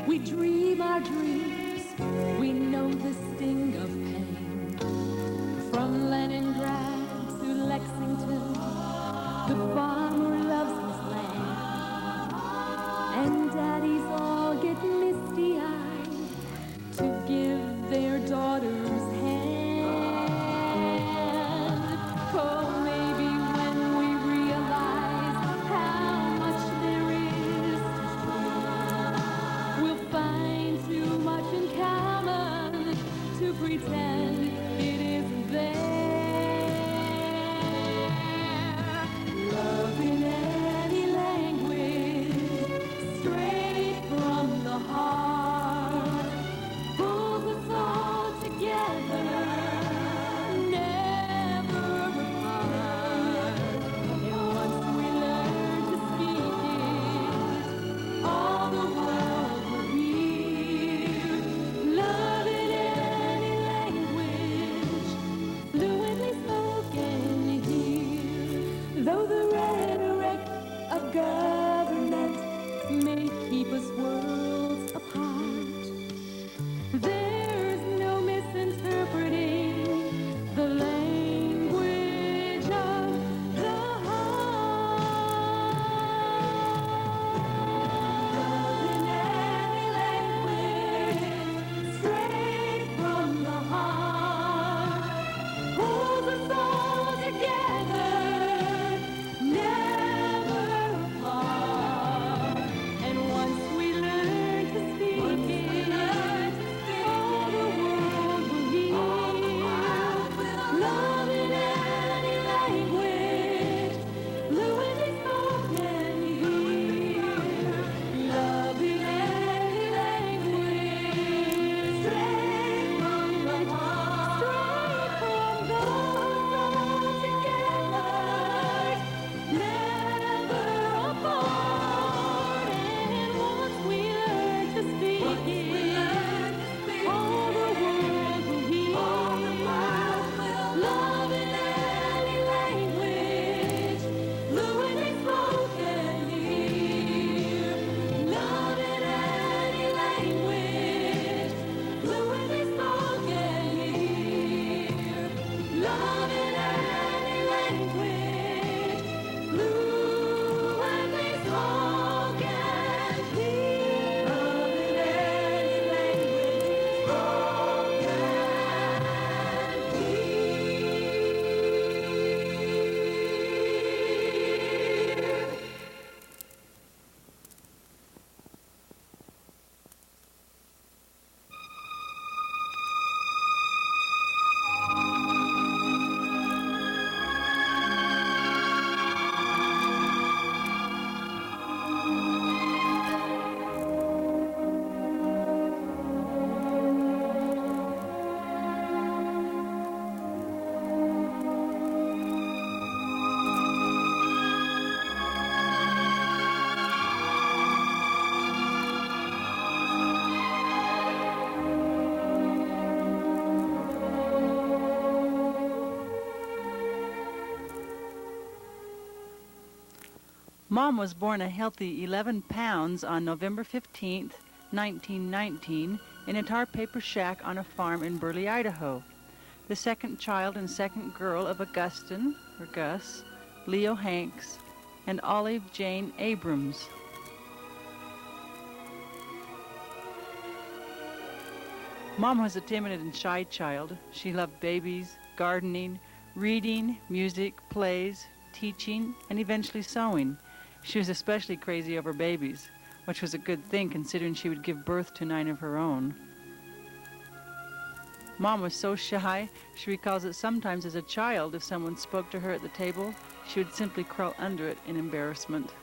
We dream our dreams, we know the sting of pain. From Leningrad to Lexington, the farmer loves his land. And daddies all get misty-eyed to give their daughters hand. Oh, maybe when we realize how much there is to share, we'll find too much in common to pretend it isn't there. Love in any language, straight from the heart, pulls us all together, never apart. And once we learn to speak it, all the world will hear. Love in any language, fluently spoken here. Though the rhetoric of government may keep us worlds apart, there's no misinterpreting the language of the heart. Love in any language, straight from the heart, pulls us all together, never apart. And once we learn to speak it, all the world will hear. Love in any language, fluently spoken here. Love in any language, straight from the heart, together, never apart. And once we learn to speak it, all the world will hear. Love in any language, fluently spoken here. Love in any language, fluently spoken here. Love in any language, fluently spoken here. Love in any language, Mom was born a healthy 11 pounds on November 15th, 1919, in a tar paper shack on a farm in Burley, Idaho. The second child and second girl of Augustine, or Gus, Leo Hanks, and Olive Jane Abrams. Mom was a timid and shy child. She loved babies, gardening, reading, music, plays, teaching, and eventually sewing. She was especially crazy over babies, which was a good thing considering she would give birth to 9 of her own. Mom was so shy, she recalls that sometimes as a child, if someone spoke to her at the table, she would simply crawl under it in embarrassment.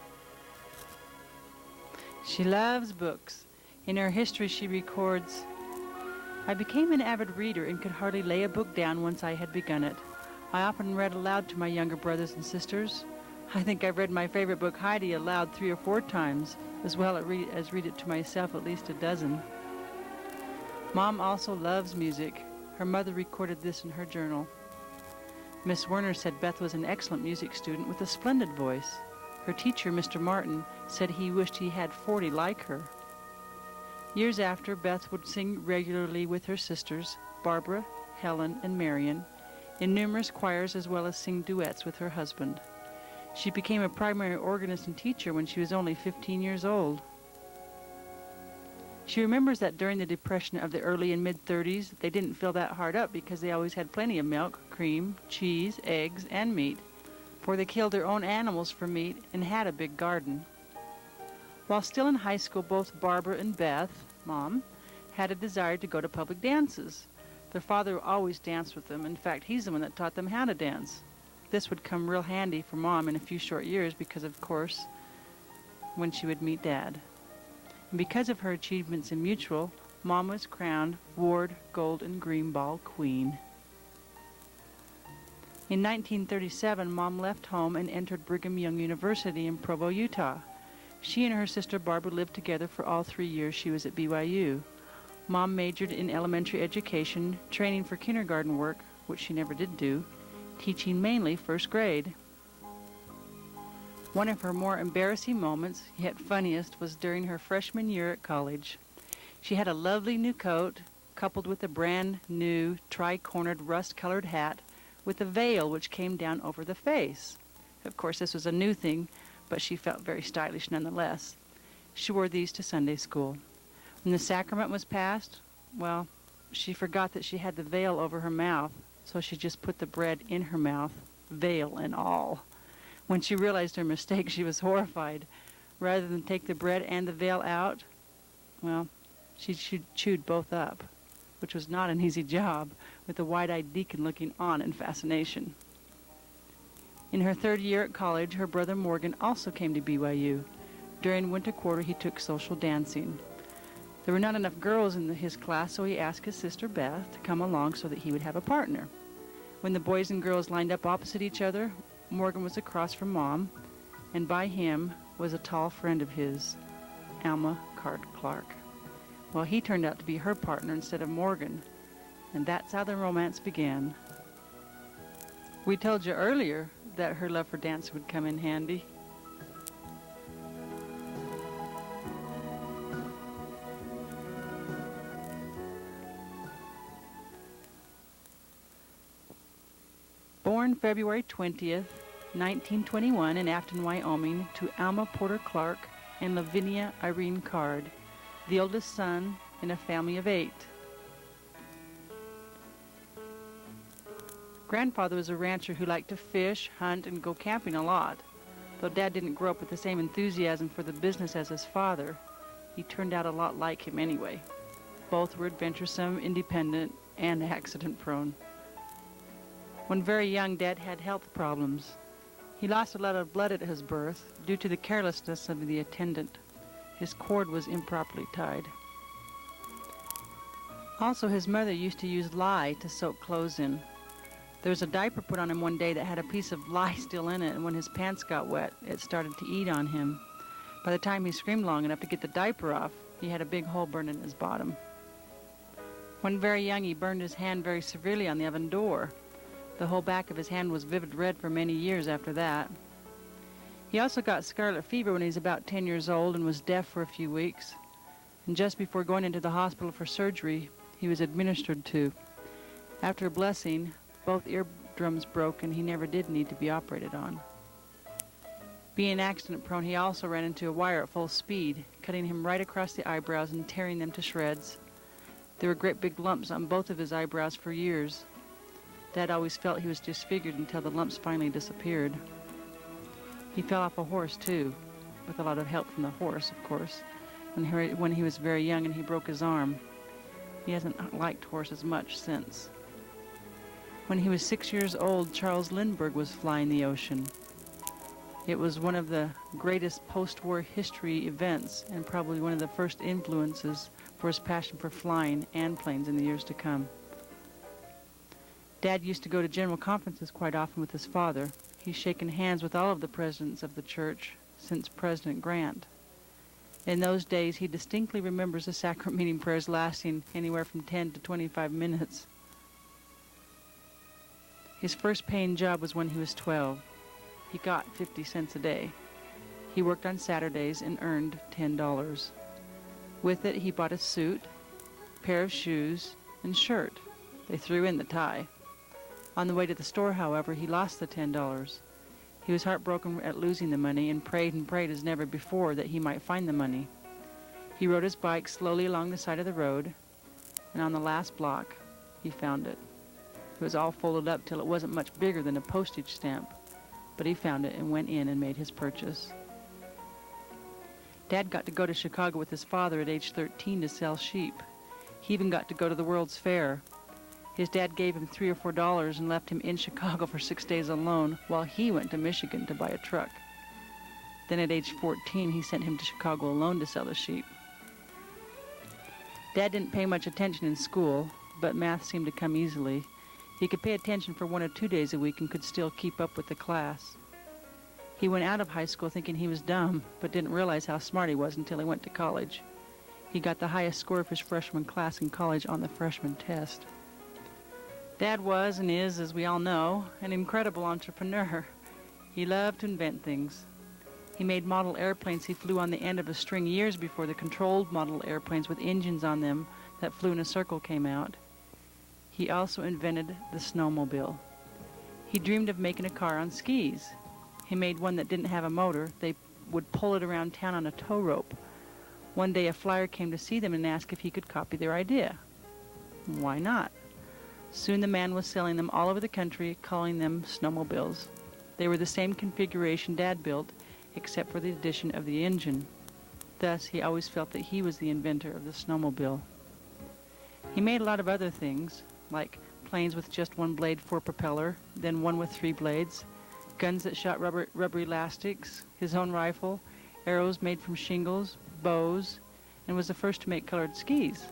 She loves books. In her history, she records, "I became an avid reader and could hardly lay a book down once I had begun it. I often read aloud to my younger brothers and sisters. I think I've read my favorite book, Heidi, aloud 3 or 4 times, as well as read it to myself at least a dozen." Mom also loves music. Her mother recorded this in her journal. Miss Werner said Beth was an excellent music student with a splendid voice. Her teacher, Mr. Martin, said he wished he had 40 like her. Years after, Beth would sing regularly with her sisters, Barbara, Helen, and Marion, in numerous choirs as well as sing duets with her husband. She became a primary organist and teacher when she was only 15 years old. She remembers that during the Depression of the early and mid-30s, they didn't fill that hard up because they always had plenty of milk, cream, cheese, eggs, and meat, for they killed their own animals for meat and had a big garden. While still in high school, both Barbara and Beth, Mom, had a desire to go to public dances. Their father always danced with them. In fact, he's the one that taught them how to dance. This would come real handy for Mom in a few short years because, of course, when she would meet Dad. And because of her achievements in mutual, Mom was crowned Ward Gold and Green Ball Queen. In 1937, Mom left home and entered Brigham Young University in Provo, Utah. She and her sister Barbara lived together for all 3 years she was at BYU. Mom majored in elementary education, training for kindergarten work, which she never did do, teaching mainly first grade. One of her more embarrassing moments, yet funniest, was during her freshman year at college. She had a lovely new coat, coupled with a brand new tri-cornered rust-colored hat with a veil which came down over the face. Of course, this was a new thing, but she felt very stylish nonetheless. She wore these to Sunday school. When the sacrament was passed, well, she forgot that she had the veil over her mouth, so she just put the bread in her mouth, veil and all. When she realized her mistake, she was horrified. Rather than take the bread and the veil out, well, she chewed both up, which was not an easy job, with the wide-eyed deacon looking on in fascination. In her third year at college, her brother Morgan also came to BYU. During winter quarter, he took social dancing. There were not enough girls in his class, so he asked his sister Beth to come along so that he would have a partner. When the boys and girls lined up opposite each other, Morgan was across from Mom, and by him was a tall friend of his, Alma Clark. Well, he turned out to be her partner instead of Morgan, and that's how the romance began. We told you earlier that her love for dance would come in handy. Born February 20th, 1921 in Afton, Wyoming, to Alma Porter Clark and Lavinia Irene Card, the oldest son in a family of 8. Grandfather was a rancher who liked to fish, hunt, and go camping a lot. Though Dad didn't grow up with the same enthusiasm for the business as his father, he turned out a lot like him anyway. Both were adventuresome, independent, and accident-prone. When very young, Dad had health problems. He lost a lot of blood at his birth due to the carelessness of the attendant. His cord was improperly tied. Also, his mother used to use lye to soak clothes in. There was a diaper put on him one day that had a piece of lye still in it, and when his pants got wet, it started to eat on him. By the time he screamed long enough to get the diaper off, he had a big hole burned in his bottom. When very young, he burned his hand very severely on the oven door. The whole back of his hand was vivid red for many years after that. He also got scarlet fever when he was about 10 years old and was deaf for a few weeks. And just before going into the hospital for surgery, he was administered to. After a blessing, both eardrums broke and he never did need to be operated on. Being accident-prone, he also ran into a wire at full speed, cutting him right across the eyebrows and tearing them to shreds. There were great big lumps on both of his eyebrows for years. Dad always felt he was disfigured until the lumps finally disappeared. He fell off a horse, too, with a lot of help from the horse, of course, when he was very young and he broke his arm. He hasn't liked horses much since. When he was 6 years old, Charles Lindbergh was flying the ocean. It was one of the greatest post-war history events and probably one of the first influences for his passion for flying and planes in the years to come. Dad used to go to general conferences quite often with his father. He's shaken hands with all of the presidents of the church since President Grant. In those days, he distinctly remembers the sacrament meeting prayers lasting anywhere from 10 to 25 minutes. His first paying job was when he was 12. He got 50 cents a day. He worked on Saturdays and earned $10. With it, he bought a suit, pair of shoes, and shirt. They threw in the tie. On the way to the store, however, he lost the $10. He was heartbroken at losing the money and prayed as never before that he might find the money. He rode his bike slowly along the side of the road, and on the last block, he found it. It was all folded up till it wasn't much bigger than a postage stamp, but he found it and went in and made his purchase. Dad got to go to Chicago with his father at age 13 to sell sheep. He even got to go to the World's Fair. His dad gave him $3 or $4 and left him in Chicago for 6 days alone while he went to Michigan to buy a truck. Then at age 14, he sent him to Chicago alone to sell the sheep. Dad didn't pay much attention in school, but math seemed to come easily. He could pay attention for 1 or 2 days a week and could still keep up with the class. He went out of high school thinking he was dumb, but didn't realize how smart he was until he went to college. He got the highest score of his freshman class in college on the freshman test. Dad was and is, as we all know, an incredible entrepreneur. He loved to invent things. He made model airplanes he flew on the end of a string years before the controlled model airplanes with engines on them that flew in a circle came out. He also invented the snowmobile. He dreamed of making a car on skis. He made one that didn't have a motor. They would pull it around town on a tow rope. One day a flyer came to see them and asked if he could copy their idea. Why not? Soon the man was selling them all over the country, calling them snowmobiles. They were the same configuration Dad built, except for the addition of the engine. Thus, he always felt that he was the inventor of the snowmobile. He made a lot of other things, like planes with just one blade for propeller, then one with 3 blades, guns that shot rubber elastics, his own rifle, arrows made from shingles, bows, and was the first to make colored skis.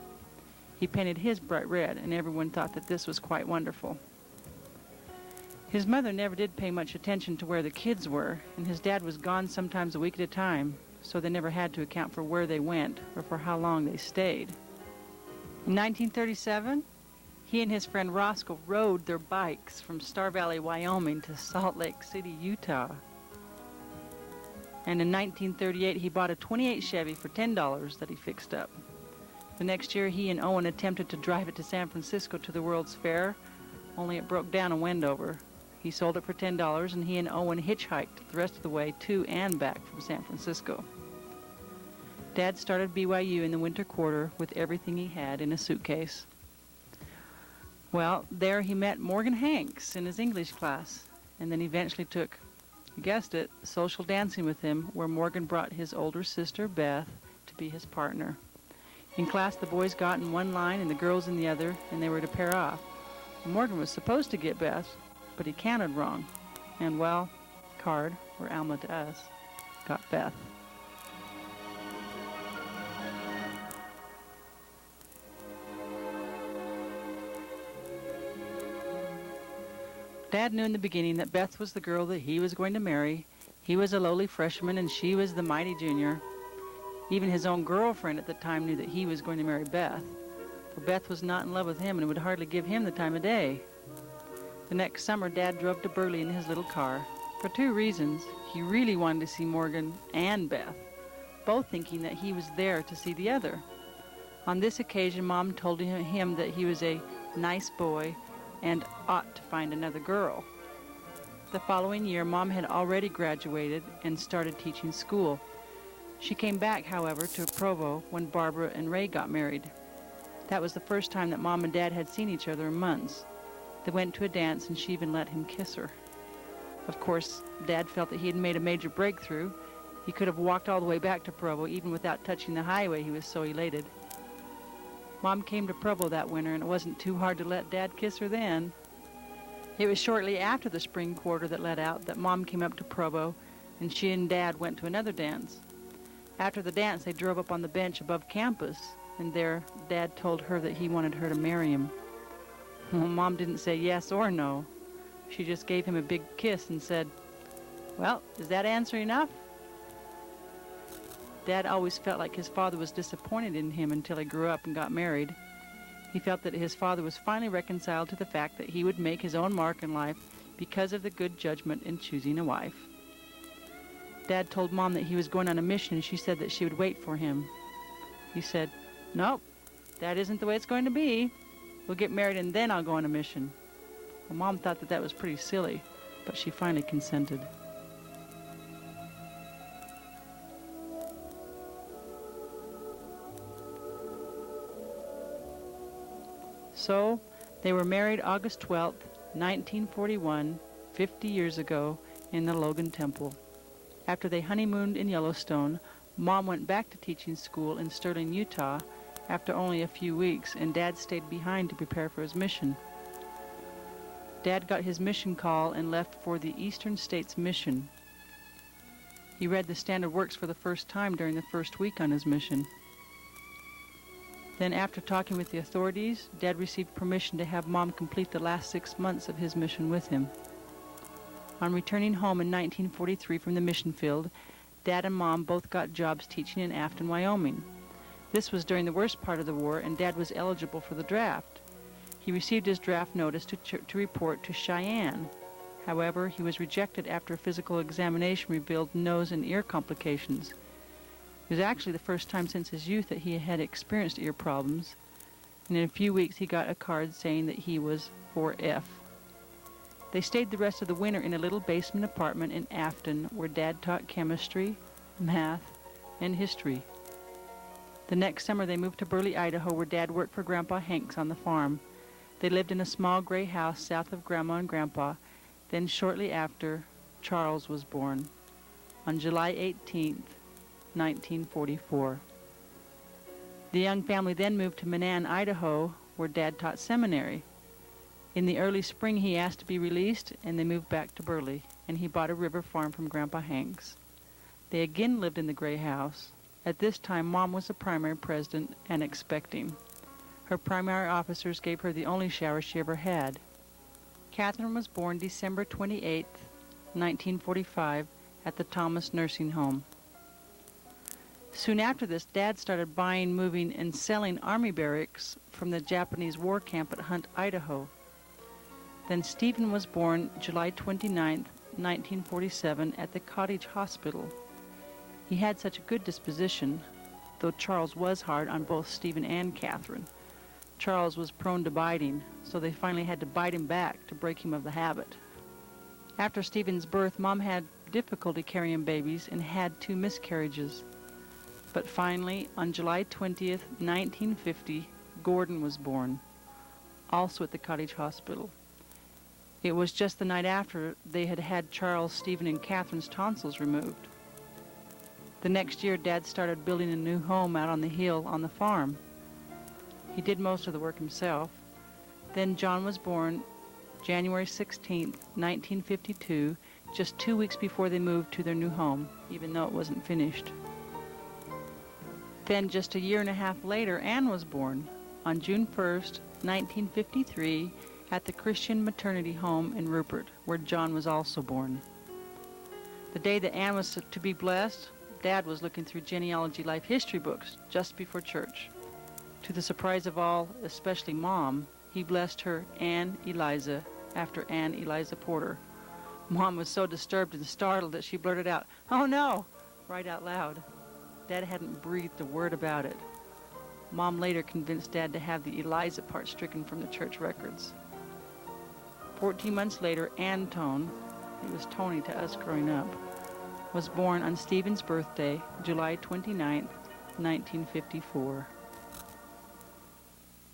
He painted his bright red, and everyone thought that this was quite wonderful. His mother never did pay much attention to where the kids were, and his dad was gone sometimes a week at a time, so they never had to account for where they went or for how long they stayed. In 1937, he and his friend Roscoe rode their bikes from Star Valley, Wyoming to Salt Lake City, Utah. And in 1938, he bought a 28 Chevy for $10 that he fixed up. The next year, he and Owen attempted to drive it to San Francisco to the World's Fair, only it broke down in Wendover. He sold it for $10, and he and Owen hitchhiked the rest of the way to and back from San Francisco. Dad started BYU in the winter quarter with everything he had in a suitcase. Well, there he met Morgan Hanks in his English class, and then eventually took, you guessed it, social dancing with him, where Morgan brought his older sister, Beth, to be his partner. In class, the boys got in one line and the girls in the other, and they were to pair off. Morgan was supposed to get Beth, but he counted wrong. And, well, Card, or Alma to us, got Beth. Dad knew in the beginning that Beth was the girl that he was going to marry. He was a lowly freshman and she was the mighty junior. Even his own girlfriend at the time knew that he was going to marry Beth, for Beth was not in love with him and would hardly give him the time of day. The next summer, Dad drove to Burley in his little car. For 2 reasons. He really wanted to see Morgan and Beth, both thinking that he was there to see the other. On this occasion, Mom told him that he was a nice boy and ought to find another girl. The following year, Mom had already graduated and started teaching school. She came back, however, to Provo when Barbara and Ray got married. That was the first time that Mom and Dad had seen each other in months. They went to a dance and she even let him kiss her. Of course, Dad felt that he had made a major breakthrough. He could have walked all the way back to Provo even without touching the highway. He was so elated. Mom came to Provo that winter and it wasn't too hard to let Dad kiss her then. It was shortly after the spring quarter that let out that Mom came up to Provo and she and Dad went to another dance. After the dance, they drove up on the bench above campus, and there Dad told her that he wanted her to marry him. Well, Mom didn't say yes or no. She just gave him a big kiss and said, "Well, is that answer enough?" Dad always felt like his father was disappointed in him until he grew up and got married. He felt that his father was finally reconciled to the fact that he would make his own mark in life because of the good judgment in choosing a wife. Dad told Mom that he was going on a mission and she said that she would wait for him. He said, "Nope, that isn't the way it's going to be. We'll get married and then I'll go on a mission." Well, Mom thought that was pretty silly, but she finally consented. So, they were married August 12th, 1941, 50 years ago, in the Logan Temple. After they honeymooned in Yellowstone, Mom went back to teaching school in Sterling, Utah, after only a few weeks, and Dad stayed behind to prepare for his mission. Dad got his mission call and left for the Eastern States Mission. He read the standard works for the first time during the first week on his mission. Then, after talking with the authorities, Dad received permission to have Mom complete the last 6 months of his mission with him. On returning home in 1943 from the mission field, Dad and Mom both got jobs teaching in Afton, Wyoming. This was during the worst part of the war, and Dad was eligible for the draft. He received his draft notice to report to Cheyenne. However, he was rejected after a physical examination revealed nose and ear complications. It was actually the first time since his youth that he had experienced ear problems, and in a few weeks he got a card saying that he was 4F. They stayed the rest of the winter in a little basement apartment in Afton where Dad taught chemistry, math, and history. The next summer they moved to Burley, Idaho, where Dad worked for Grandpa Hanks on the farm. They lived in a small gray house south of Grandma and Grandpa. Then shortly after, Charles was born on July 18th, 1944. The young family then moved to Manan, Idaho, where Dad taught seminary. In the early spring, he asked to be released, and they moved back to Burley, and he bought a river farm from Grandpa Hanks. They again lived in the gray house. At this time, Mom was the primary president and expecting. Her primary officers gave her the only shower she ever had. Catherine was born December 28, 1945, at the Thomas Nursing Home. Soon after this, Dad started buying, moving, and selling army barracks from the Japanese war camp at Hunt, Idaho. Then Stephen was born July 29, 1947, at the Cottage Hospital. He had such a good disposition, though Charles was hard on both Stephen and Catherine. Charles was prone to biting, so they finally had to bite him back to break him of the habit. After Stephen's birth, Mom had difficulty carrying babies and had 2 miscarriages. But finally, on July 20th, 1950, Gordon was born, also at the Cottage Hospital. It was just the night after they had had Charles, Stephen, and Catherine's tonsils removed. The next year, Dad started building a new home out on the hill on the farm. He did most of the work himself. Then John was born January 16th, 1952, just 2 weeks before they moved to their new home, even though it wasn't finished. Then just a year and a half later, Anne was born on June 1st, 1953, at the Christian Maternity Home in Rupert, where John was also born. The day that Anne was to be blessed, Dad was looking through genealogy life history books just before church. To the surprise of all, especially Mom, he blessed her Anne Eliza after Anne Eliza Porter. Mom was so disturbed and startled that she blurted out, "Oh no!" right out loud. Dad hadn't breathed a word about it. Mom later convinced Dad to have the Eliza part stricken from the church records. 14 months later, Antone, he was Tony to us growing up, was born on Stephen's birthday, July 29th, 1954.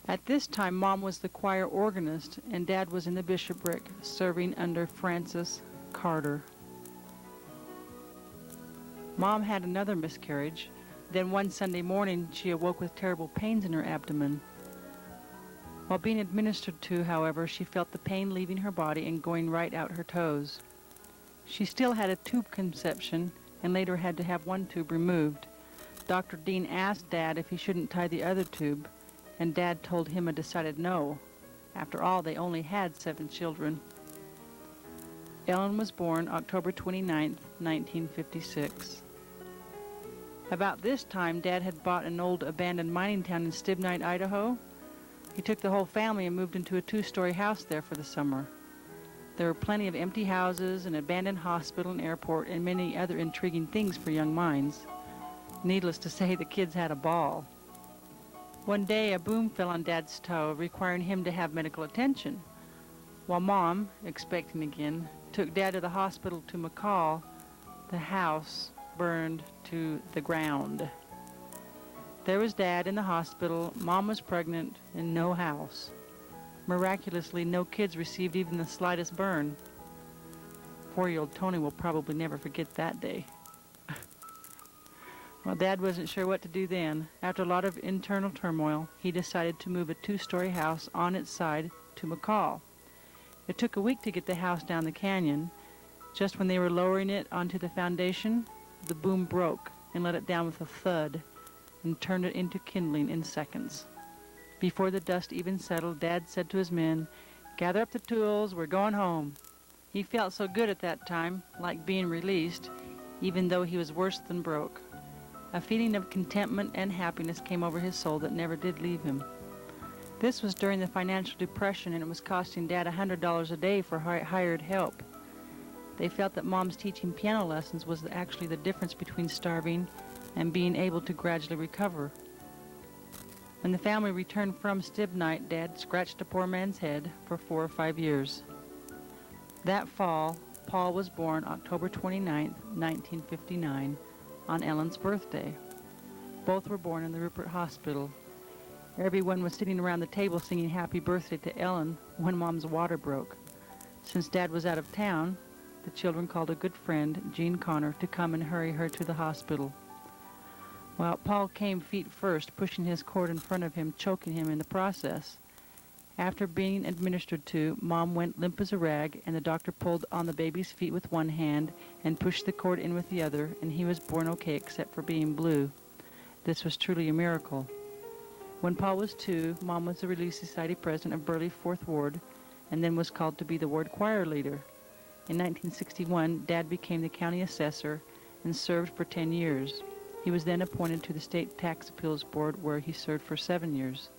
At this time, Mom was the choir organist, and Dad was in the bishopric, serving under Francis Carter. Mom had another miscarriage. Then one Sunday morning, she awoke with terrible pains in her abdomen. While being administered to, however, she felt the pain leaving her body and going right out her toes. She still had a tube conception and later had to have one tube removed. Dr. Dean asked Dad if he shouldn't tie the other tube, and Dad told him a decided no. After all, they only had 7 children. Ellen was born October 29, 1956. About this time, Dad had bought an old abandoned mining town in Stibnite, Idaho. He took the whole family and moved into a 2-story house there for the summer. There were plenty of empty houses, an abandoned hospital and airport, and many other intriguing things for young minds. Needless to say, the kids had a ball. One day, a boom fell on Dad's toe, requiring him to have medical attention. While Mom, expecting again, took Dad to the hospital to McCall, the house burned to the ground. There was Dad in the hospital, Mom was pregnant, and no house. Miraculously, no kids received even the slightest burn. 4-year-old Tony will probably never forget that day. Well, Dad wasn't sure what to do then. After a lot of internal turmoil, he decided to move a 2-story house on its side to McCall. It took a week to get the house down the canyon. Just when they were lowering it onto the foundation, the boom broke and let it down with a thud and turned it into kindling in seconds. Before the dust even settled, Dad said to his men, "Gather up the tools, we're going home." He felt so good at that time, like being released, even though he was worse than broke. A feeling of contentment and happiness came over his soul that never did leave him. This was during the financial depression, and it was costing Dad $100 a day for hired help. They felt that Mom's teaching piano lessons was actually the difference between starving and being able to gradually recover. When the family returned from Stibnite, Dad scratched a poor man's head for 4 or 5 years. That fall, Paul was born October 29, 1959, on Ellen's birthday. Both were born in the Rupert Hospital. Everyone was sitting around the table singing happy birthday to Ellen when Mom's water broke. Since Dad was out of town, the children called a good friend, Jean Connor, to come and hurry her to the hospital. Well, Paul came feet first, pushing his cord in front of him, choking him in the process. After being administered to, Mom went limp as a rag, and the doctor pulled on the baby's feet with one hand and pushed the cord in with the other, and he was born okay except for being blue. This was truly a miracle. When Paul was 2, Mom was the Relief Society president of Burley 4th Ward, and then was called to be the ward choir leader. In 1961, Dad became the county assessor and served for 10 years. He was then appointed to the State Tax Appeals Board, where he served for 7 years.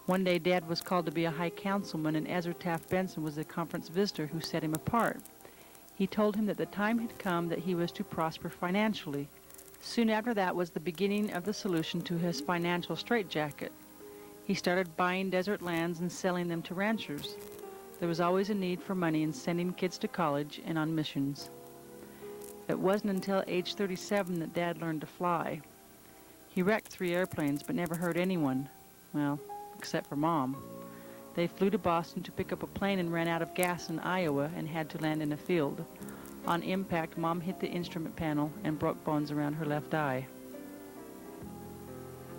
One day, Dad was called to be a high councilman, and Ezra Taft Benson was the conference visitor who set him apart. He told him that the time had come that he was to prosper financially. Soon after that was the beginning of the solution to his financial straitjacket. He started buying desert lands and selling them to ranchers. There was always a need for money in sending kids to college and on missions. It wasn't until age 37 that Dad learned to fly. He wrecked 3 airplanes but never hurt anyone. Well, except for Mom. They flew to Boston to pick up a plane and ran out of gas in Iowa and had to land in a field. On impact, Mom hit the instrument panel and broke bones around her left eye.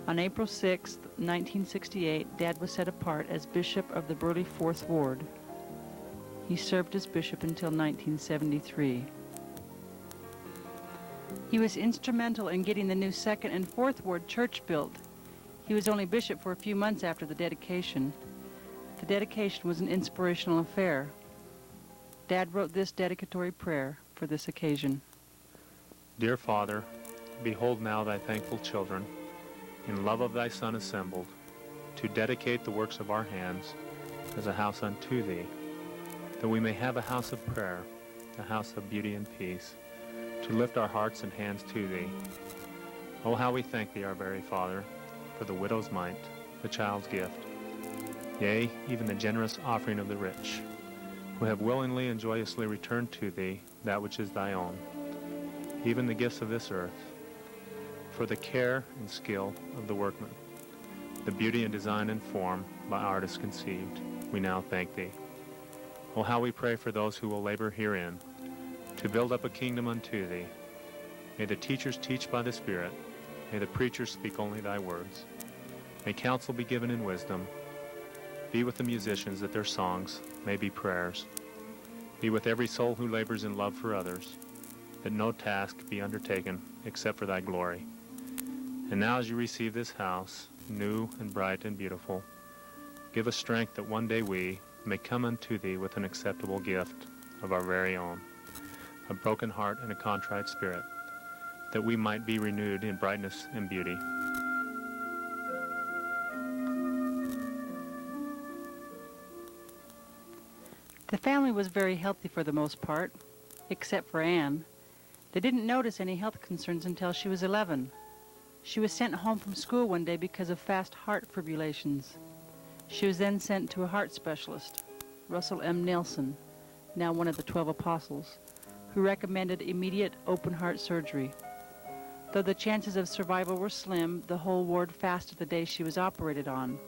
On April 6, 1968, Dad was set apart as Bishop of the Burley 4th Ward. He served as bishop until 1973. He was instrumental in getting the new 2nd and 4th Ward church built. He was only bishop for a few months after the dedication. The dedication was an inspirational affair. Dad wrote this dedicatory prayer for this occasion. Dear Father, behold now thy thankful children, in love of thy Son assembled, to dedicate the works of our hands as a house unto thee, that we may have a house of prayer, a house of beauty and peace, to lift our hearts and hands to thee. Oh, how we thank thee, our very Father, for the widow's mite, the child's gift, yea, even the generous offering of the rich, who have willingly and joyously returned to thee that which is thy own, even the gifts of this earth, for the care and skill of the workman, the beauty and design and form by artists conceived, we now thank thee. Oh, how we pray for those who will labor herein, to build up a kingdom unto thee. May the teachers teach by the Spirit, may the preachers speak only thy words. May counsel be given in wisdom. Be with the musicians that their songs may be prayers. Be with every soul who labors in love for others, that no task be undertaken except for thy glory. And now as you receive this house, new and bright and beautiful, give us strength that one day we may come unto thee with an acceptable gift of our very own, a broken heart and a contrite spirit, that we might be renewed in brightness and beauty. The family was very healthy for the most part, except for Anne. They didn't notice any health concerns until she was 11. She was sent home from school one day because of fast heart fibrillations. She was then sent to a heart specialist, Russell M. Nelson, now one of the 12 apostles, who recommended immediate open-heart surgery. Though the chances of survival were slim, the whole ward fasted the day she was operated on.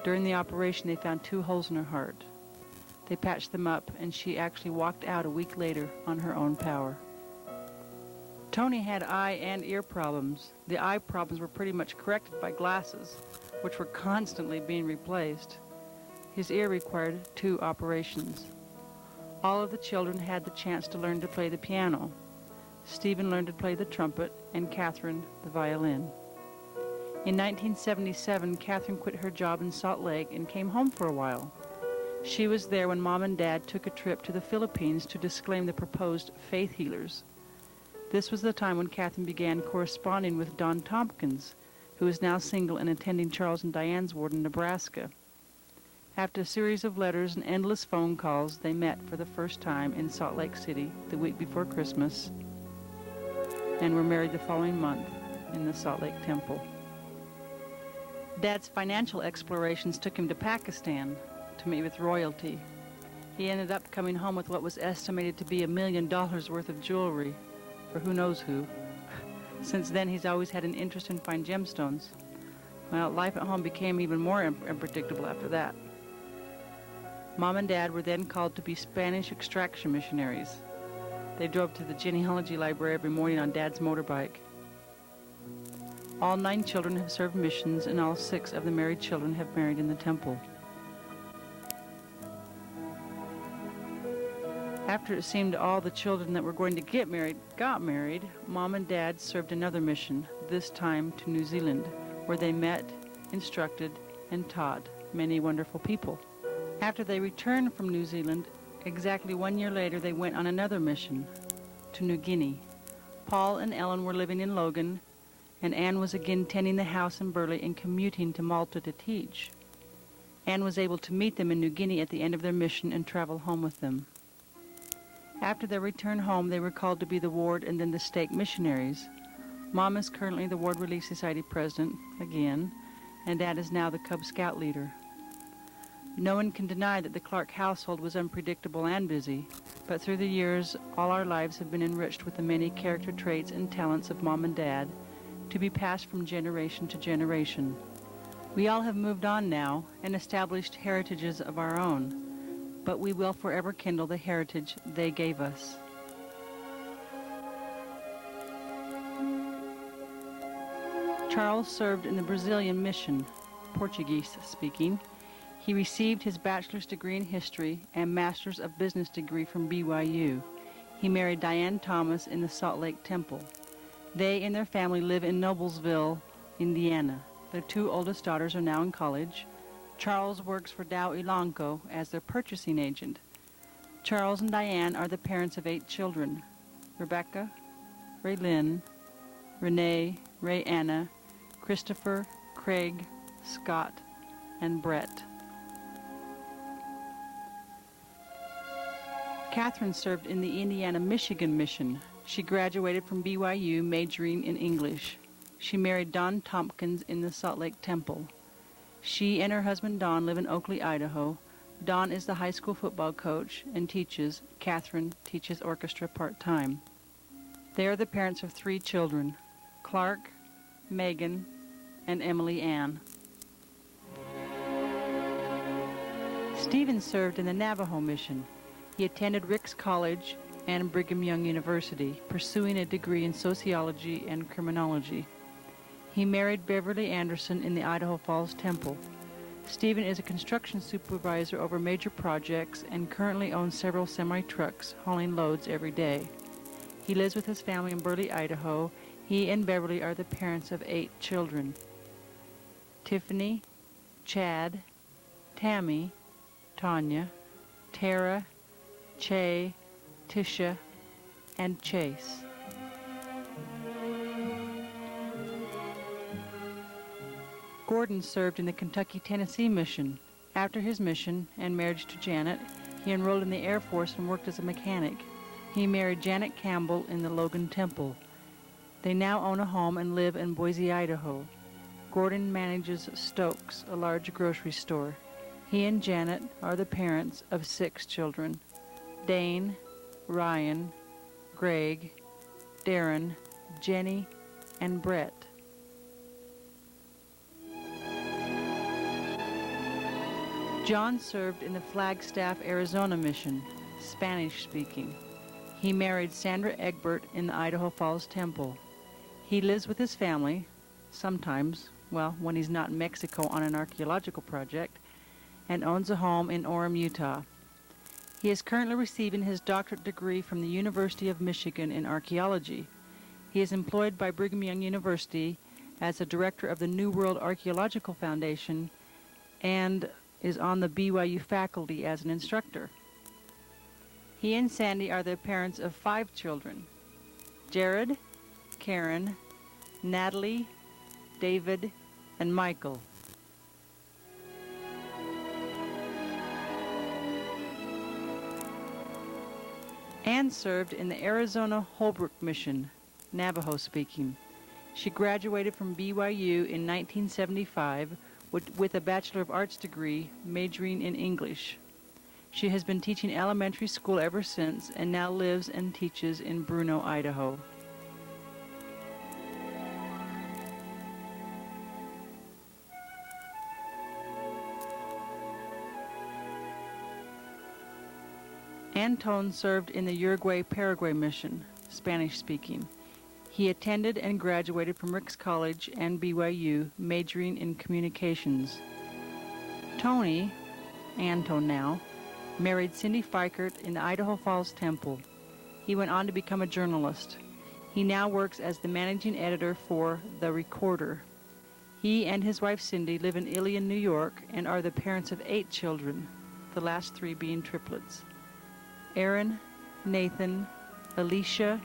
During the operation, they found 2 holes in her heart. They patched them up, and she actually walked out a week later on her own power. Tony had eye and ear problems. The eye problems were pretty much corrected by glasses, which were constantly being replaced. His ear required 2 operations. All of the children had the chance to learn to play the piano. Stephen learned to play the trumpet, and Catherine the violin. In 1977, Catherine quit her job in Salt Lake and came home for a while. She was there when Mom and Dad took a trip to the Philippines to disclaim the proposed faith healers. This was the time when Catherine began corresponding with Don Tompkins, who is now single and attending Charles and Diane's ward in Nebraska. After a series of letters and endless phone calls, they met for the first time in Salt Lake City the week before Christmas and were married the following month in the Salt Lake Temple. Dad's financial explorations took him to Pakistan to meet with royalty. He ended up coming home with what was estimated to be $1 million worth of jewelry, for who knows who. Since then, he's always had an interest in fine gemstones. Well, life at home became even more unpredictable after that. Mom and Dad were then called to be Spanish extraction missionaries. They drove to the genealogy library every morning on Dad's motorbike. All 9 children have served missions, and all 6 of the married children have married in the temple. After it seemed all the children that were going to get married got married, Mom and Dad served another mission, this time to New Zealand, where they met, instructed, and taught many wonderful people. After they returned from New Zealand, exactly 1 year later, they went on another mission to New Guinea. Paul and Ellen were living in Logan, and Anne was again tending the house in Burley and commuting to Malta to teach. Anne was able to meet them in New Guinea at the end of their mission and travel home with them. After their return home, they were called to be the ward and then the stake missionaries. Mom is currently the Ward Relief Society president, again, and Dad is now the Cub Scout leader. No one can deny that the Clark household was unpredictable and busy, but through the years, all our lives have been enriched with the many character traits and talents of Mom and Dad, to be passed from generation to generation. We all have moved on now and established heritages of our own, but we will forever kindle the heritage they gave us. Charles served in the Brazilian mission, Portuguese speaking. He received his bachelor's degree in history and master's of business degree from BYU. He married Diane Thomas in the Salt Lake Temple. They and their family live in Noblesville, Indiana. Their 2 oldest daughters are now in college. Charles works for Dow Elanco as their purchasing agent. Charles and Diane are the parents of 8 children: Rebecca, Raylyn, Renee, Ray Anna, Christopher, Craig, Scott, and Brett. Catherine served in the Indiana-Michigan mission. She graduated from BYU majoring in English. She married Don Tompkins in the Salt Lake Temple. She and her husband Don live in Oakley, Idaho. Don is the high school football coach and teaches. Catherine teaches orchestra part-time. They are the parents of 3 children: Clark, Megan, and Emily Ann. Stephen served in the Navajo mission. He attended Ricks College and Brigham Young University, pursuing a degree in sociology and criminology. He married Beverly Anderson in the Idaho Falls Temple. Stephen is a construction supervisor over major projects and currently owns several semi-trucks hauling loads every day. He lives with his family in Burley, Idaho. He and Beverly are the parents of 8 children: Tiffany, Chad, Tammy, Tanya, Tara, Che, Tisha, and Chase. Gordon served in the Kentucky-Tennessee mission. After his mission and marriage to Janet, he enrolled in the Air Force and worked as a mechanic. He married Janet Campbell in the Logan Temple. They now own a home and live in Boise, Idaho. Gordon manages Stokes, a large grocery store. He and Janet are the parents of 6 children: Dane, Ryan, Greg, Darren, Jenny, and Brett. John served in the Flagstaff, Arizona mission, Spanish-speaking. He married Sandra Egbert in the Idaho Falls Temple. He lives with his family, sometimes, well, when he's not in Mexico on an archaeological project, and owns a home in Orem, Utah. He is currently receiving his doctorate degree from the University of Michigan in archaeology. He is employed by Brigham Young University as a director of the New World Archaeological Foundation and is on the BYU faculty as an instructor. He and Sandy are the parents of 5 children: Jared, Karen, Natalie, David, and Michael. Anne served in the Arizona Holbrook mission, Navajo speaking. She graduated from BYU in 1975 with a Bachelor of Arts degree majoring in English. She has been teaching elementary school ever since and now lives and teaches in Bruno, Idaho. Anton served in the Uruguay-Paraguay mission, Spanish-speaking. He attended and graduated from Ricks College and BYU, majoring in communications. Tony, Anton now, married Cindy Fikert in the Idaho Falls Temple. He went on to become a journalist. He now works as the managing editor for The Recorder. He and his wife Cindy live in Ilion, New York, and are the parents of 8 children, the last 3 being triplets: Aaron, Nathan, Alicia,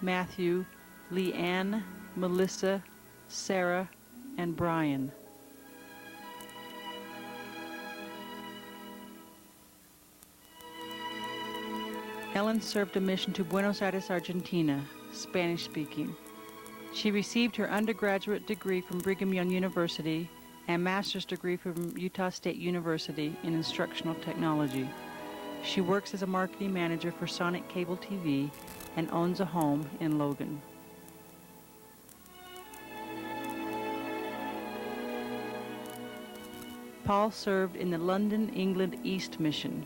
Matthew, Leanne, Melissa, Sarah, and Brian. Ellen served a mission to Buenos Aires, Argentina, Spanish-speaking. She received her undergraduate degree from Brigham Young University and master's degree from Utah State University in instructional technology. She works as a marketing manager for Sonic Cable TV and owns a home in Logan. Paul served in the London, England East Mission.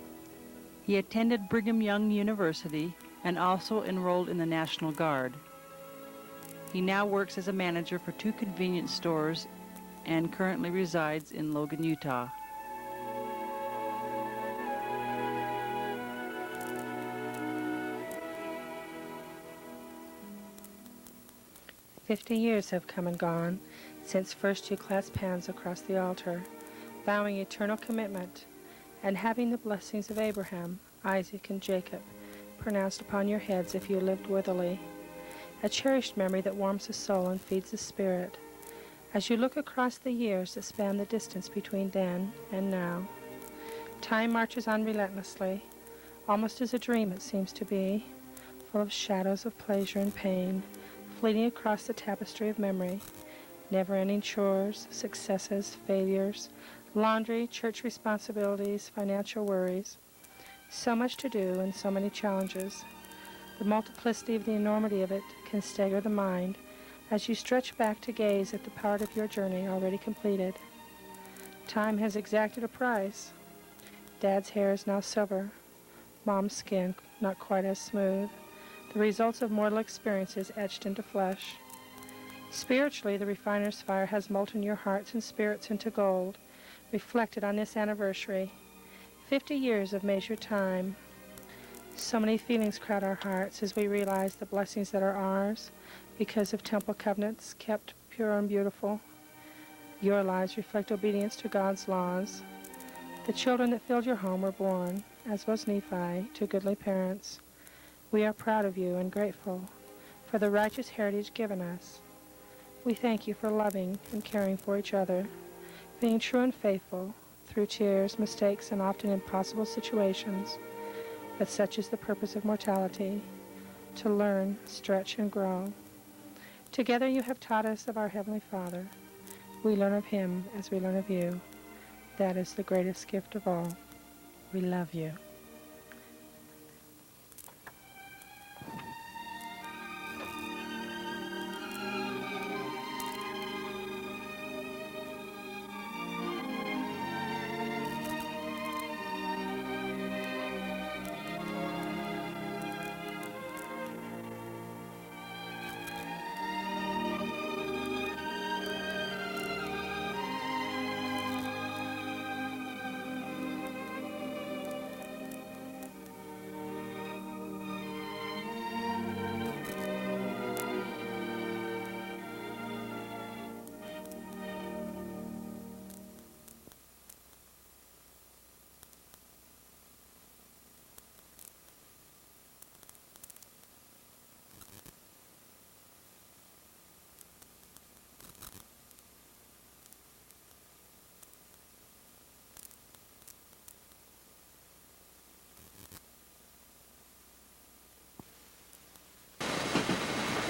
He attended Brigham Young University and also enrolled in the National Guard. He now works as a manager for 2 convenience stores and currently resides in Logan, Utah. "50 years have come and gone since first you clasped hands across the altar, vowing eternal commitment, and having the blessings of Abraham, Isaac, and Jacob pronounced upon your heads if you lived worthily. A cherished memory that warms the soul and feeds the spirit. As you look across the years that span the distance between then and now, time marches on relentlessly, almost as a dream it seems to be, full of shadows of pleasure and pain, fleeting across the tapestry of memory, never-ending chores, successes, failures, laundry, church responsibilities, financial worries. So much to do and so many challenges. The multiplicity of the enormity of it can stagger the mind as you stretch back to gaze at the part of your journey already completed. Time has exacted a price. Dad's hair is now silver, Mom's skin not quite as smooth, the results of mortal experiences etched into flesh. Spiritually, the refiner's fire has molten your hearts and spirits into gold, reflected on this anniversary. 50 years of measured time. So many feelings crowd our hearts as we realize the blessings that are ours because of temple covenants kept pure and beautiful. Your lives reflect obedience to God's laws. The children that filled your home were born, as was Nephi, to goodly parents. We are proud of you and grateful for the righteous heritage given us. We thank you for loving and caring for each other, being true and faithful through tears, mistakes, and often impossible situations. But such is the purpose of mortality, to learn, stretch, and grow. Together you have taught us of our Heavenly Father. We learn of him as we learn of you. That is the greatest gift of all. We love you.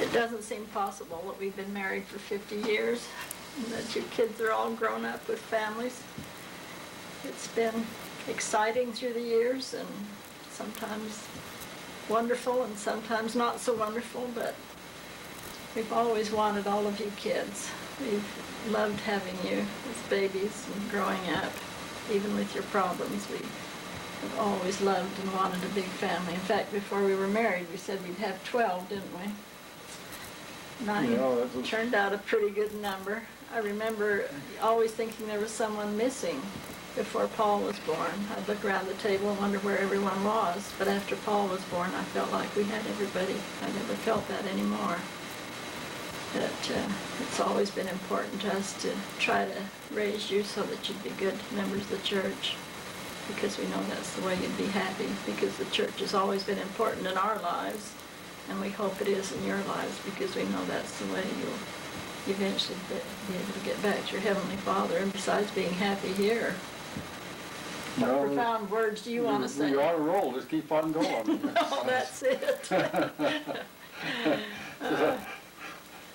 It doesn't seem possible that we've been married for 50 years and that your kids are all grown up with families. It's been exciting through the years and sometimes wonderful and sometimes not so wonderful, but we've always wanted all of you kids. We've loved having you as babies and growing up, even with your problems. We have always loved and wanted a big family. In fact, before we were married, we said we'd have 12, didn't we? 9 turned out a pretty good number. I remember always thinking there was someone missing before Paul was born. I'd look around the table and wonder where everyone was. But after Paul was born, I felt like we had everybody. I never felt that anymore. But it's always been important to us to try to raise you so that you'd be good members of the church, because we know that's the way you'd be happy, because the church has always been important in our lives. And we hope it is in your lives, because we know that's the way you'll eventually be able to get back to your Heavenly Father. And besides being happy here, what profound words do you want to say? You're on a roll. Just keep on going. No, that's it.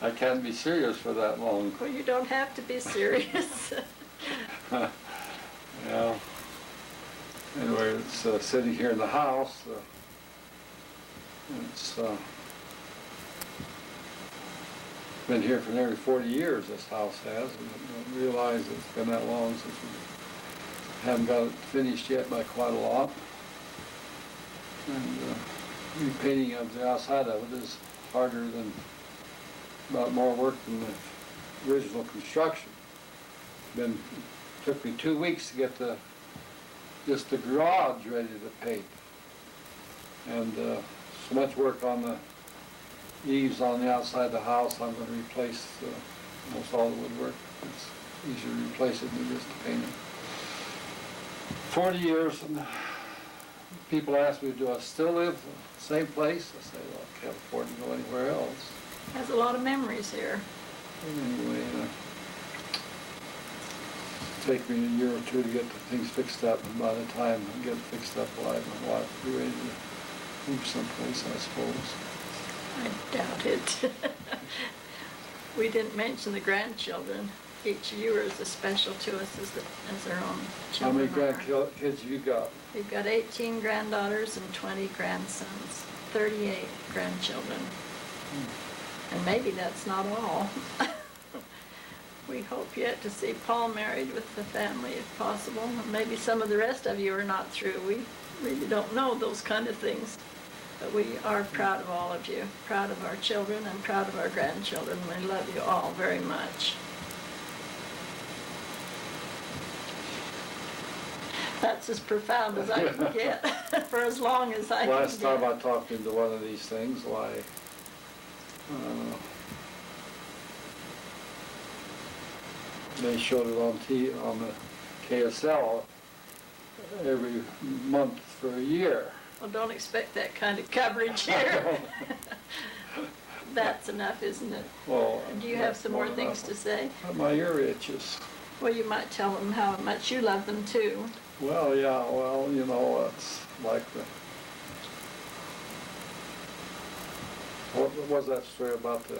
I can't be serious for that long. Well, you don't have to be serious. Yeah. Anyway, it's sitting here in the house. It's been here for nearly 40 years, this house has. I don't realize it's been that long since we haven't got it finished yet by quite a lot. And repainting of the outside of it is harder than, about more work than the original construction. Took me 2 weeks to get just the garage ready to paint. And so much work on the eaves on the outside of the house. I'm going to replace almost all the woodwork. It's easier to replace it than just to paint it. 40 years, and people ask me, do I still live in the same place? I say, well, I can't afford to go anywhere else. Has a lot of memories here. Anyway, take me a year or two to get the things fixed up, and by the time I get it fixed up, my wife will be ready to move someplace, I suppose. I doubt it. We didn't mention the grandchildren. Each viewer is as special to us as their own How many children. grandkids have you got? We've got 18 granddaughters and 20 grandsons, 38 grandchildren. And maybe that's not all. We hope yet to see Paul married with the family if possible. And maybe some of the rest of you are not through. We really don't know those kind of things. But we are proud of all of you, proud of our children and proud of our grandchildren. We love you all very much. That's as profound as I can get for as long as I can get. Last time I talked into one of these things, why, they showed it on the KSL every month for a year. Well, don't expect that kind of coverage here. That's enough, isn't it? Well, Do you have some more things to say? My ear itches. Well, you might tell them how much you love them too. Well, yeah, well, you know, it's like what was that story about the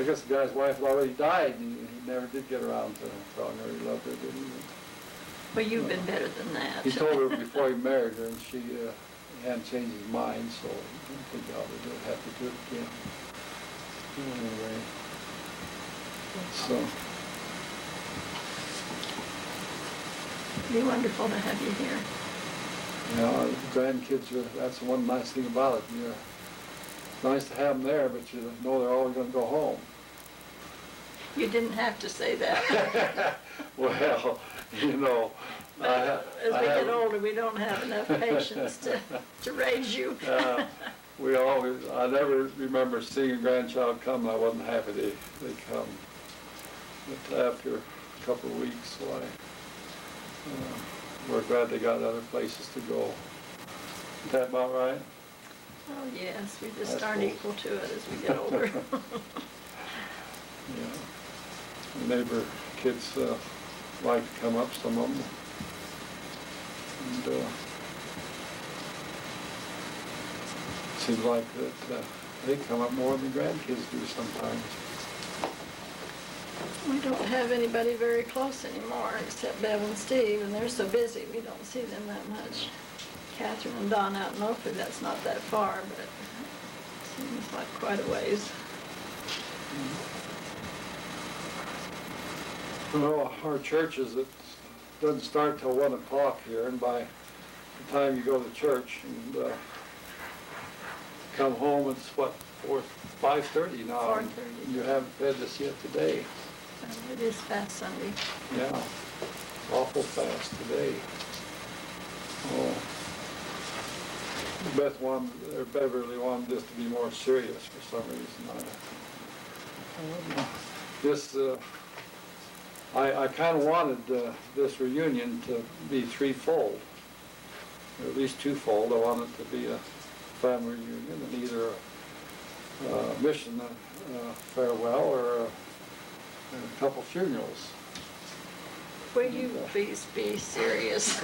I guess the guy's wife had already died, and he never did get around to telling her he loved her, did he? Well, you've been better than that. He told her before he married her, and she hadn't changed his mind, so I don't think I'll have to do it again. Anyway, so. It'd be wonderful to have you here. Yeah, grandkids that's the one nice thing about it. Yeah. It's nice to have them there, but you know they're always going to go home. You didn't have to say that. Well, you know. As we get older, we don't have enough patience to raise you. I never remember seeing a grandchild come. I wasn't happy they come. But after a couple of weeks, we're glad they got other places to go. Is that about right? Oh, yes, we just aren't equal to it as we get older. Yeah. The neighbor kids like to come up, some of them. And it seems like that they come up more than the grandkids do sometimes. We don't have anybody very close anymore except Bev and Steve, and they're so busy we don't see them that much. Catherine and Don out in Oakley, that's not that far, but it seems like quite a ways. Well, our churches, it doesn't start till 1 o'clock here, and by the time you go to church and come home, it's what, 5:30 now. 4:30. You haven't fed us yet today. It is Fast Sunday. Yeah, awful fast today. Oh. Beverly wanted this to be more serious for some reason. I kind of wanted this reunion to be threefold, or at least twofold. I wanted it to be a family reunion and either a mission farewell or a couple funerals. Will you please be serious?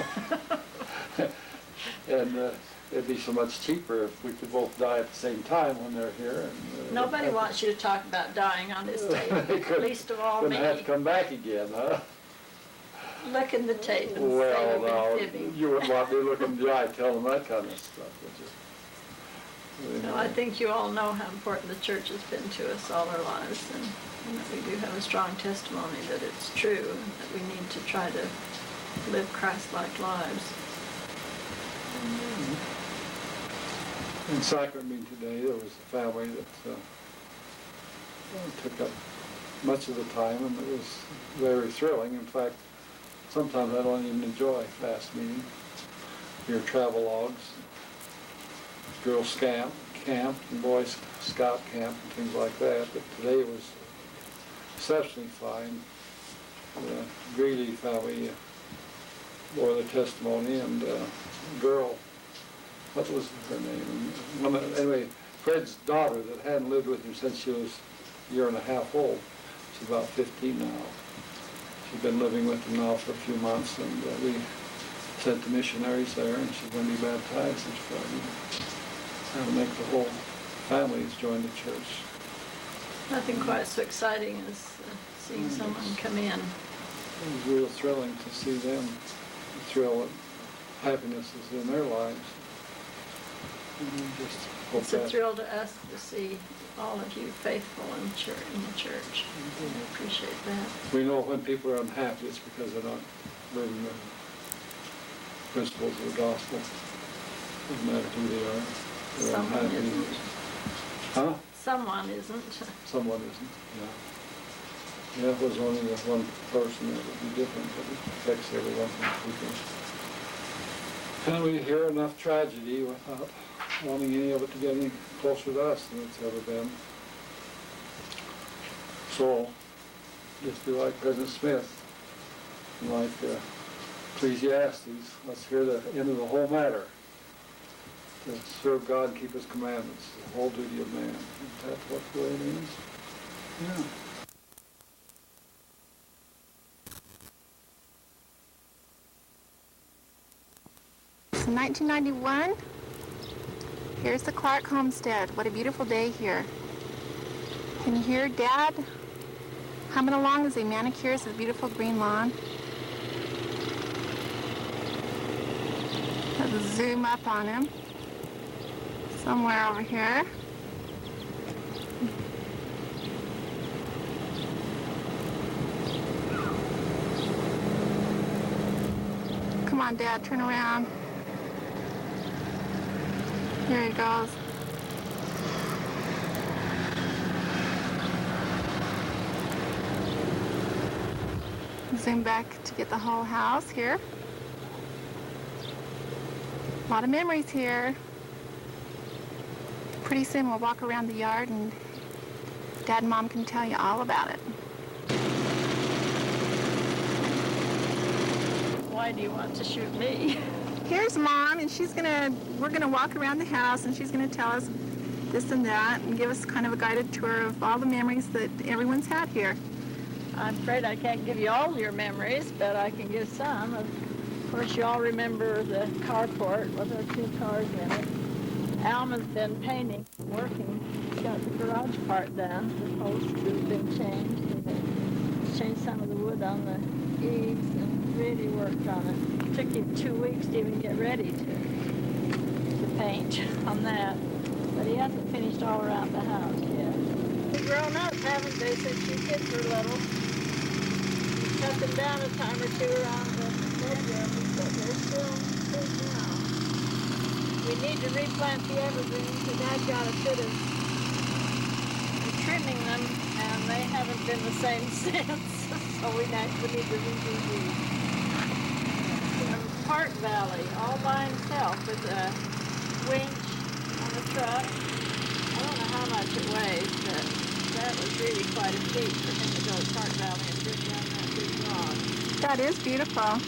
And it'd be so much cheaper if we could both die at the same time when they're here. And, Nobody wants you to talk about dying on this tape, least of all me. Wouldn't have to come back again, huh? Look in the tape and say Well, we've no, been fibbing. you wouldn't want me looking in the eye telling that kind of stuff, would you? No, I think you all know how important the church has been to us all our lives, and that we do have a strong testimony that it's true, and that we need to try to live Christ-like lives. In sacrament today, there was a family that took up much of the time, and it was very thrilling. In fact, sometimes I don't even enjoy fast meetings. Your travel logs, girls camp, and boys scout camp, and things like that. But today was exceptionally fine. The Greeley family bore the testimony, and girl, what was her name? Anyway, Fred's daughter that hadn't lived with him since she was a year and a half old. She's about 15 now. She's been living with him now for a few months, and we sent the missionaries there, and she's going to be baptized this Friday. That'll make the whole family has joined the church. Nothing quite so exciting as seeing someone come in. It was real thrilling to see them. The thrill and happiness is in their lives. And we just hope It's a that thrill to us to see all of you faithful in the church. We appreciate that. we know when people are unhappy, it's because they're not living the principles of the gospel. Doesn't matter who they are. They're Someone unhappy. isn't. Huh? Someone isn't. Someone isn't, yeah. Yeah, if it was only the one person, it would be different, but it affects everyone of people. And we hear enough tragedy without wanting any of it to get any closer to us than it's ever been. So, just be like President Smith, and like Ecclesiastes, let's hear the end of the whole matter. To serve God and keep His commandments, the whole duty of man. Is that what the way it means? Yeah. In 1991, here's the Clark homestead. What a beautiful day here. Can you hear Dad humming along as he manicures his beautiful green lawn? Let's zoom up on him. Somewhere over here. Come on, Dad, turn around. Here he goes. Zoom back to get the whole house here. A lot of memories here. Pretty soon we'll walk around the yard and Dad and Mom can tell you all about it. Why do you want to shoot me? Here's Mom, and we're gonna walk around the house and she's gonna tell us this and that and give us kind of a guided tour of all the memories that everyone's had here. I'm afraid I can't give you all your memories, but I can give some. Of course, you all remember the carport with our 2 cars in it. Alma's been painting, working. She's got the garage part done. The upholstery has been changed. They changed some of the wood on the eaves and really worked on it. It took him 2 weeks to even get ready to paint on that. But he hasn't finished all around the house yet. They've grown up, haven't they, since you kids were little? Cut them down a time or 2 around the bedrooms, but they're still big now. We need to replant the evergreens, and Dad got a bit of trimming them, and they haven't been the same since, so we need to redo these. Park Valley, all by himself, with a winch on the truck. I don't know how much it weighs, but that was really quite a feat for him to go to Park Valley and bring down that big log. That is beautiful.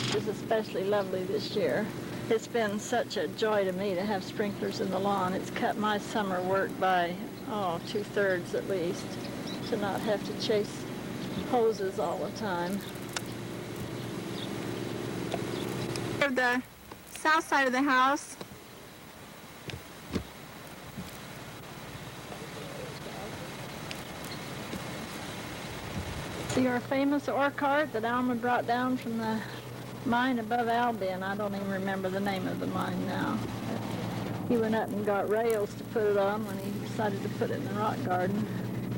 It was especially lovely this year. It's been such a joy to me to have sprinklers in the lawn. It's cut my summer work by, 2/3 at least, to not have to chase hoses all the time. Of the south side of the house. See our famous ore cart that Alma brought down from the mine above Albion. I don't even remember the name of the mine now. He went up and got rails to put it on when he decided to put it in the rock garden.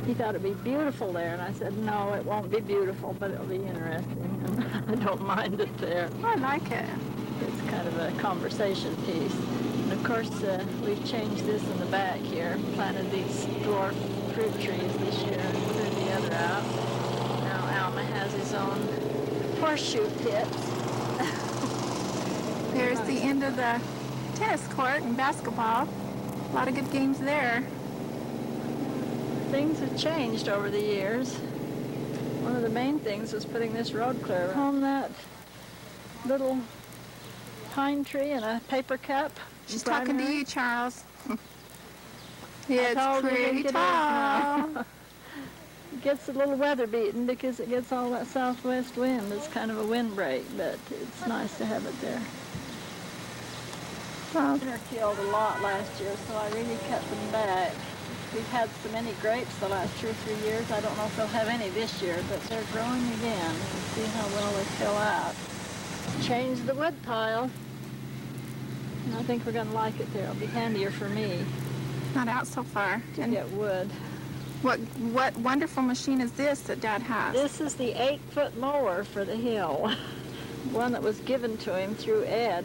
He thought it'd be beautiful there, and I said, no, it won't be beautiful, but it'll be interesting, and I don't mind it there. I like it. It's kind of a conversation piece. And of course, we've changed this in the back here, planted these dwarf fruit trees this year and cleared the other out. Now Alma has his own horseshoe pits. There's the end of the tennis court and basketball. A lot of good games there. Things have changed over the years. One of the main things was putting this road clear on that little pine tree and a paper cup. She's talking to you, Charles. It's pretty tall. It gets a little weather beaten because it gets all that southwest wind. It's kind of a windbreak, but it's nice to have it there. Well, Winter killed a lot last year, so I really cut them back. We've had so many grapes the last 2 or 3 years. I don't know if they'll have any this year, but they're growing again. We'll see how well they fill out. Change the wood pile. And I think we're going to like it there. It'll be handier for me not out so far. to And get wood. what wonderful machine is this that Dad has? This is the 8-foot mower for the hill. One that was given to him through Ed.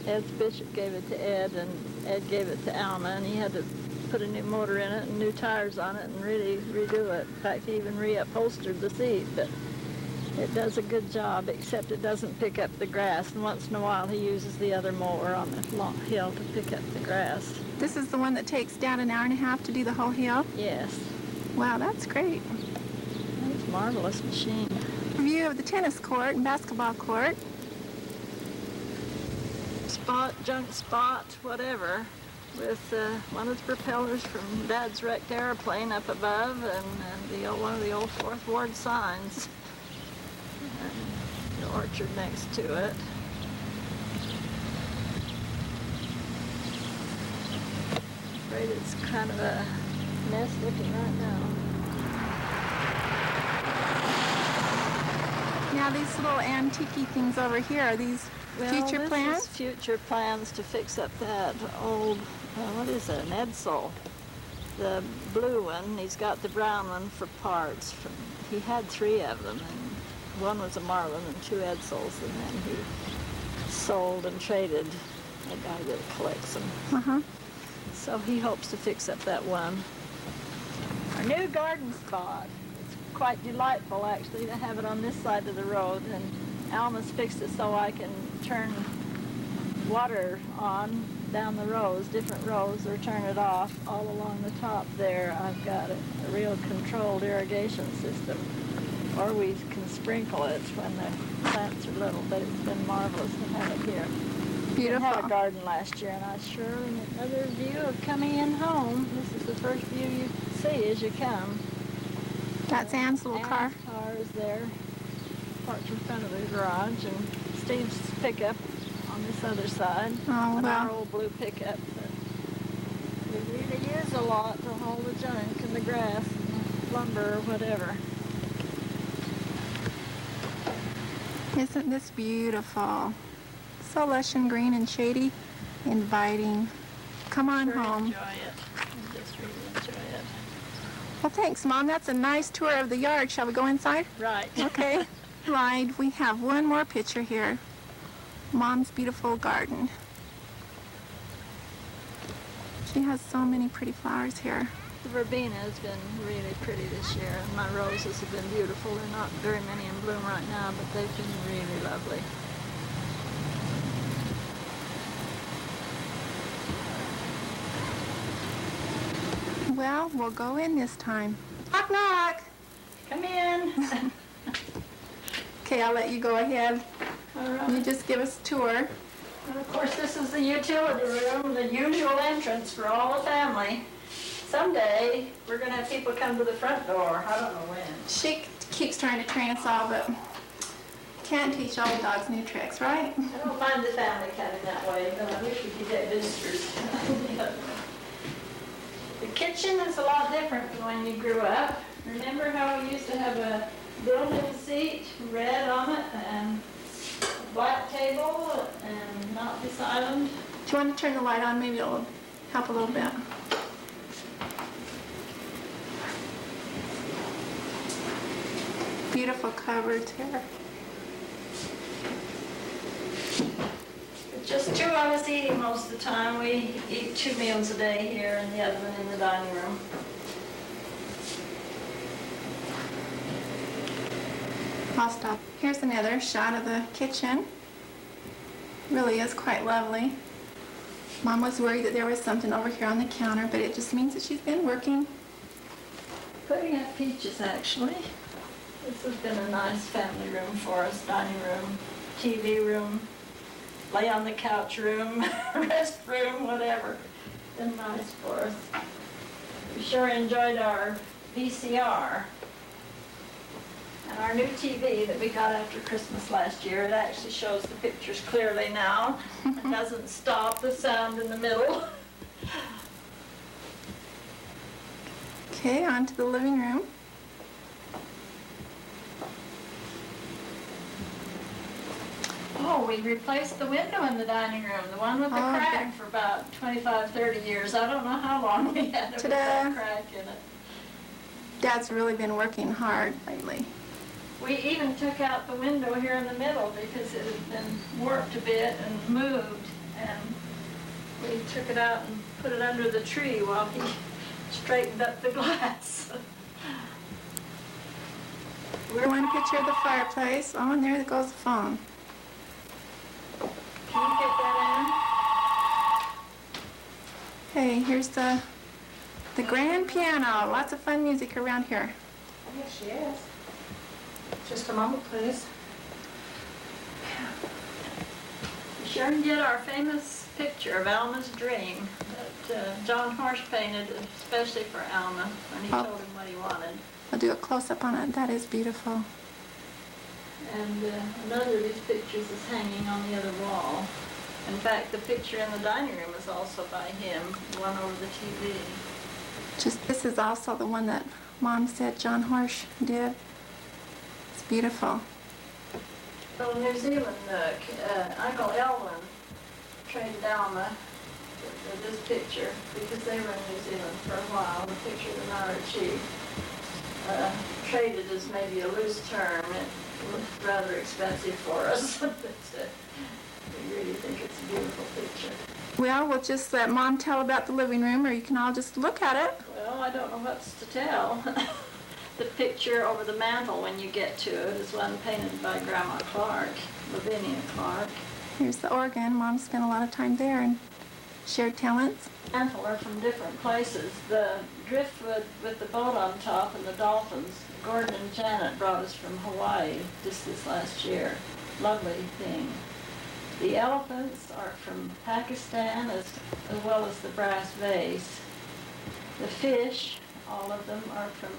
Ed's bishop gave it to Ed, and Ed gave it to Alma, and he had to put a new motor in it and new tires on it and really redo it. In fact, he even reupholstered the seat, but it does a good job, except it doesn't pick up the grass, and once in a while he uses the other mower on the long hill to pick up the grass. This is the one that takes Dad an hour and a half to do the whole hill? Yes. Wow, that's great. It's a marvelous machine. View of the tennis court and basketball court. Spot, junk spot, whatever, with one of the propellers from Dad's wrecked airplane up above, and one of the old Fourth Ward signs, and the orchard next to it. Afraid it's kind of a mess looking right now. Now these little antique things over here, are these future This plans? is future plans to fix up that old, what is it, an Edsel. The blue one, he's got the brown one for parts. He had 3 of them, and one was a Marlin and 2 Edsels, and then he sold and traded a guy that collects them. Uh-huh. So he hopes to fix up that one. Our new garden spot. It's quite delightful, actually, to have it on this side of the road, and Alma's fixed it so I can turn water on down the rows, different rows, or turn it off all along the top there. I've got a real controlled irrigation system, or we can sprinkle it when the plants are little, but it's been marvelous to have it here. Beautiful. I had a garden last year, and I sure another view of coming in home. This is the first view you see as you come. That's Anne's little car. Anne's car is there, parked in front of the garage, and Steve's pickup on this other side. Oh, and our well. old blue pickup that we really use a lot to haul the junk and the grass and the lumber or whatever. Isn't this beautiful? So lush and green and shady, inviting. Come on Sure home. enjoy it. I just really enjoy it. Well, thanks, Mom. That's a nice tour of the yard. Shall we go inside? Right. Okay. Clyde, we have one more picture here. Mom's beautiful garden. She has so many pretty flowers here. The verbena has been really pretty this year, and my roses have been beautiful. There are not very many in bloom right now, but they've been really lovely. Well, we'll go in this time. Knock, knock. Come in. Okay, I'll let you go ahead. All right. You just give us a tour. And of course, this is the utility room, the usual entrance for all the family. Someday, we're going to have people come to the front door. I don't know when. She keeps trying to train us all, but can't teach all the dogs new tricks, right? I don't mind the family coming that way, but I wish we could get visitors. The kitchen is a lot different from when you grew up. Remember how we used to have a built-in seat, red on it, and a black table, and not this island? Do you want to turn the light on? Maybe it'll help a little bit. Beautiful cupboards here. Just 2 of us eating most of the time. We eat 2 meals a day here and the other one in the dining room. I'll stop. Here's another shot of the kitchen. Really is quite lovely. Mom was worried that there was something over here on the counter, but it just means that she's been working. Putting up peaches, actually. This has been a nice family room for us. Dining room, TV room, lay on the couch room, rest room, whatever. Been nice for us. We sure enjoyed our VCR. And our new TV that we got after Christmas last year, it actually shows the pictures clearly now. It doesn't stop the sound in the middle. Okay, on to the living room. Oh, we replaced the window in the dining room, the one with the Oh, crack okay. for about 25, 30 years. I don't know how long we had it with that Ta-da. crack in it. Dad's really been working hard lately. We even took out the window here in the middle because it had been warped a bit and moved. And we took it out and put it under the tree while he straightened up the glass. One picture of the fireplace. Oh, and there goes the phone. Can you get that Hey, here's the grand piano. Lots of fun music around here. Yes, she is. Just a moment, please. in? You sure can get our famous picture of Alma's dream that John Horst painted especially for Alma when he Oh. told him what he wanted. I'll do a close-up on it. That is beautiful. And another of these pictures is hanging on the other wall. In fact, the picture in the dining room is also by him, the one over the TV. This is also the one that Mom said John Horsch did. It's beautiful. Well, New Zealand, Uncle Elwin traded Alma this picture because they were in New Zealand for a while. The picture of the Maori chief. Traded is maybe a loose term. It was rather expensive for us. But we really think it's a beautiful picture. Well, we'll just let Mom tell about the living room, or you can all just look at it. Well, I don't know what's to tell. The picture over the mantel when you get to it is one painted by Grandma Clark, Lavinia Clark. Here's the organ. Mom spent a lot of time there and shared talents. Mantel are from different places. The driftwood with the boat on top and the dolphins, Gordon and Janet brought us from Hawaii just this last year. Lovely thing. The elephants are from Pakistan as well as the brass vase. The fish, all of them, are from